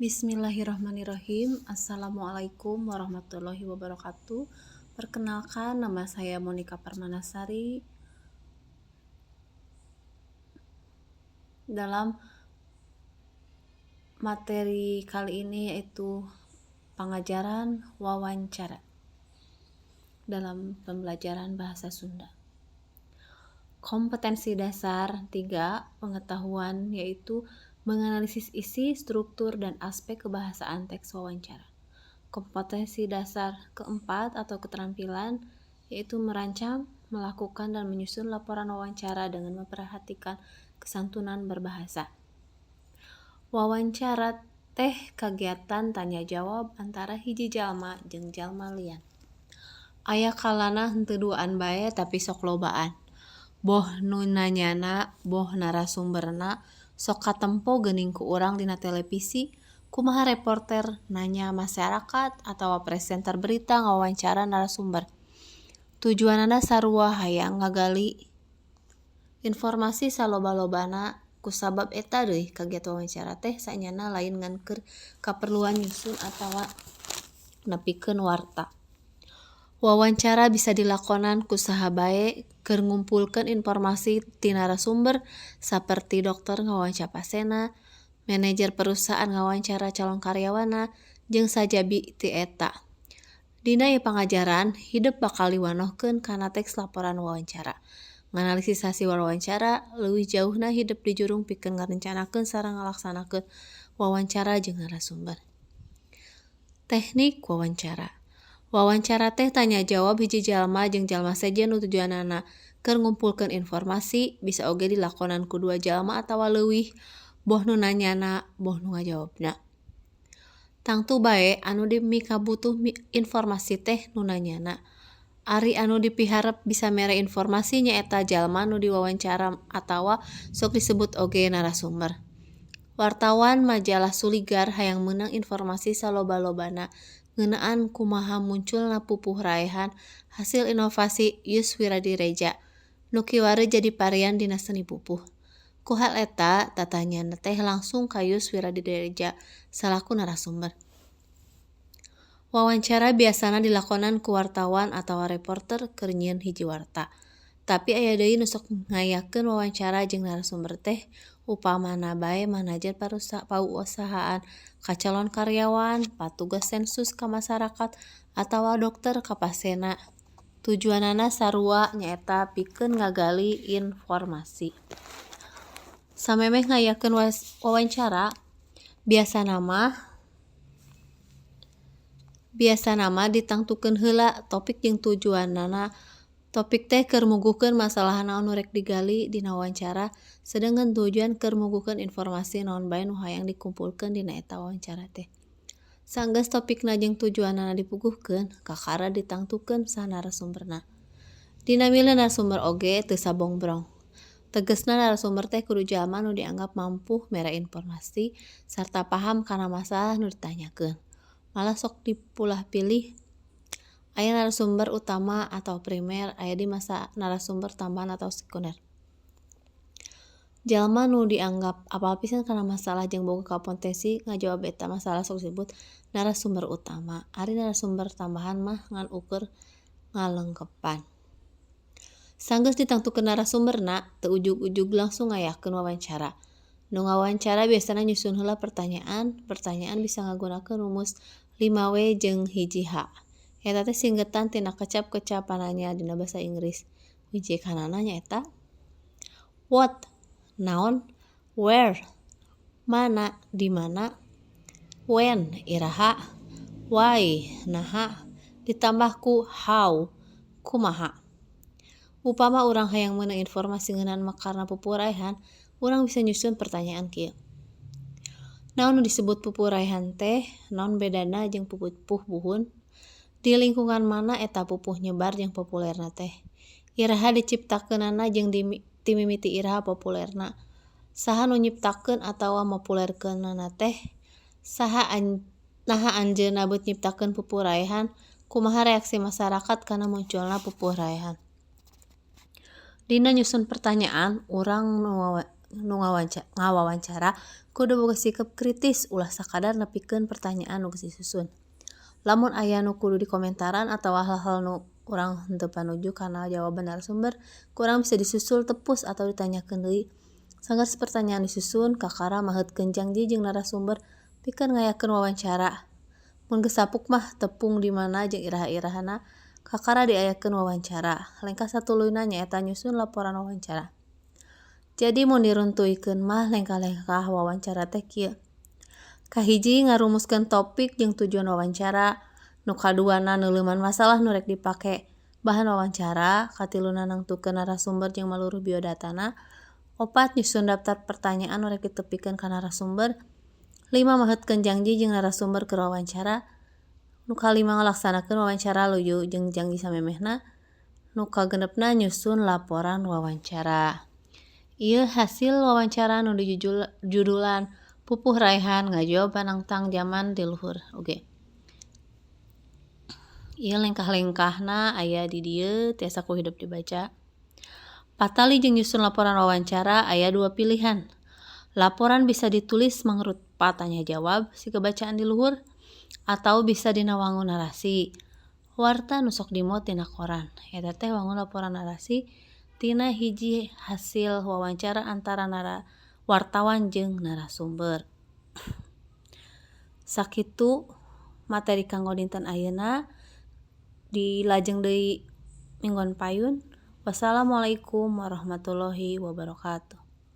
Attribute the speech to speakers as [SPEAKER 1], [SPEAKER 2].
[SPEAKER 1] Bismillahirrahmanirrahim. Assalamualaikum warahmatullahi wabarakatuh. Perkenalkan, nama saya Monika Permanasari. Dalam materi kali ini yaitu pengajaran wawancara dalam pembelajaran bahasa Sunda. Kompetensi dasar 3 pengetahuan yaitu menganalisis isi, struktur, dan aspek kebahasaan teks wawancara. Kompetensi dasar keempat atau keterampilan yaitu merancang, melakukan, dan menyusun laporan wawancara dengan memperhatikan kesantunan berbahasa. Wawancara teh kegiatan tanya jawab antara hiji jalma jeung jalma lian. Aya kalana henteu duaan bae tapi sok lobaan. Boh nu nanyana, boh narasumberna sok katempo geuning ku urang dina televisi, kumaha reporter nanya masyarakat atawa presenter berita ngawawancara narasumber. Tujuanana sarua hayang ngagali informasi saloba-lobana, kusabab eta deui kagiatan wawancara teh saenyana lain ngan keur kaperluan nyusun atawa nepikeun warta. Wawancara bisa dilakonan ku saha bae keur ngumpulkeun informasi ti narasumber saperti dokter ngawawancara pasena, manajer perusahaan ngawawancara calon karyawanna, jeung sajabi ti eta. Dina ieu pangajaran, hideuk bakal diwanohkeun kana teks laporan wawancara. Nganalisis hasil wawancara, leuwih jauhna hideuk dijurung pikeun ngarencanakeun sareng ngalaksanakeun wawancara jeung narasumber. Teknik wawancara. Wawancara teh tanya jawab hiji jalma jeung jalma sejen nu tujuanana keur ngumpulkeun informasi, bisa oge dilakonan ku dua jalma atawa leuwih, boh nu nanyana, boh nu ngajawabna. Tangtu bae anu mika butuh informasi teh nu nanyana. Ari anu dipiharep bisa mere informasi nyaeta jalma nu diwawancara atawa sok disebut oge narasumber. Wartawan majalah Suligar hayang meunang informasi saloba-lobana ngeunaan kumaha munculna pupuh raehan hasil inovasi Yus Wiradireja nu kiwari jadi parian dina seni pupuh. Ku hal eta tatanyana teh langsung ka Yus Wiradireja salaku narasumber. Wawancara biasana dilakonan ku wartawan atawa reporter keur nyieun hiji warta. Tapi aya deui nu sok ngayakeun wawancara jeung narasumber teh upamana bae manajer pausahaan ka calon karyawan, patugas sensus ka masyarakat, atawa dokter ka pasena. Tujuanana sarua nyaeta pikeun ngagali informasi. Samemeh ngayakeun wawancara, biasana mah ditangtukeun heula topik jeung tujuanana. Topik teh keur muguhkeun masalah naon nu rek digali dina wawancara, sedengkeun tujuan keur muguhkeun informasi naon bae nu hayang dikumpulkeun dina eta wawancara teh. Sanggeus topikna jeung tujuanana dipuguhkeun, kakara ditangtukeun saha narasumberna. Dina milih narasumber oge teu sabongbrong. Tegesna narasumber teh kudu jalma nu dianggap mampu mere informasi sarta paham kana masalah nu ditanyakeun. Malah sok dipulah pilih aya narasumber utama atau primer, aya di masa narasumber tambahan atau sekunder. Jalma nu dianggap apal pisan kana masalah jeung boga kompetensi ngajawab eta masalah sok disebut narasumber utama. Ari narasumber tambahan mah ngan ukur ngalengkepan. Sanggeus ditangtukeun narasumberna, teu ujug-ujug langsung ngayakeun wawancara. Nu ngawawancara biasana nyusun heula pertanyaan bisa ngagunakeun rumus 5W jeung 1H. Eta teh singgetan tina kecap-kecap pananya dina basa Inggris. Hiji kanana nyaeta what, naon, where, mana, di mana, when, iraha, why, naha, ditambah ku how, kumaha. Upama urang hayang meunang informasi ngeunaan mekarna pupuh raehan, urang bisa nyusun pertanyaan kieu. Naon nu disebut pupuh raehan teh? Naon bedana jeung pupuh buhun? Di lingkungan mana eta pupuh nyebar jeung populerna teh? Iraha diciptakeunana jeung ti mimiti iraha populerna. Saha nu nyiptakeun atawa mopulerkeunana teh? Naha anjeunna beut nyiptakeun pupuh raehan? Kumaha reaksi masyarakat kana munculna pupuh raehan? Dina nyusun pertanyaan, urang nu ngawawancara kudu boga sikap kritis ulah sakadar nepikeun pertanyaan nu geus disusun. Lamun aya nu kudu dikomentaran atau hal-hal nu urang henteu panuju kana jawaban narasumber, kurang bisa disusul tepus atau ditanyakeun deui. Sanggeus pertanyaan disusun, kakara maheutkeun janji jeung narasumber pikeun ngayakeun wawancara. Mun geus sapuk mah tepung di mana jeung iraha-irahana kakara diayakeun wawancara. Lengkah satuluyna nyaeta nyusun laporan wawancara. Jadi mun diruntuhkeun mah lengkah-lengkah wawancara teh kieu. Kahiji ngarumuskeun topik jeung tujuan wawancara. Nu kaduana neuleuman masalah nu rek dipake bahan wawancara. Katiluna nangtukeun narasumber jeung maluruh biodatana. 4 nyusun daftar pertanyaan nu rek ditepikeun ka narasumber. 5 maheutkeun janji jeung narasumber keur wawancara. Nu kalima ngalaksanakeun wawancara luyu jeung janji samemehna. Nu kagenepna nyusun laporan wawancara. Ieu hasil wawancara nu dijudulan Pupuh Raihan ngajawab nangtang zaman di luhur oge. Ieu lengkah-lengkahna aya di dieu tiasa ku hidup dibaca. Patali jeung nyusun laporan wawancara aya 2 pilihan. Laporan bisa ditulis menurut tanya jawab si kebacaan di luhur atau bisa dina wangun narasi. Warta nu sok dimot tina koran. Eta teh wangun laporan narasi tina hiji hasil wawancara antara wartawan jeung narasumber. Sakitu materi kanggo dinten ayeuna. Dilajeng deui minggon payun. Wassalamualaikum warahmatullahi wabarakatuh.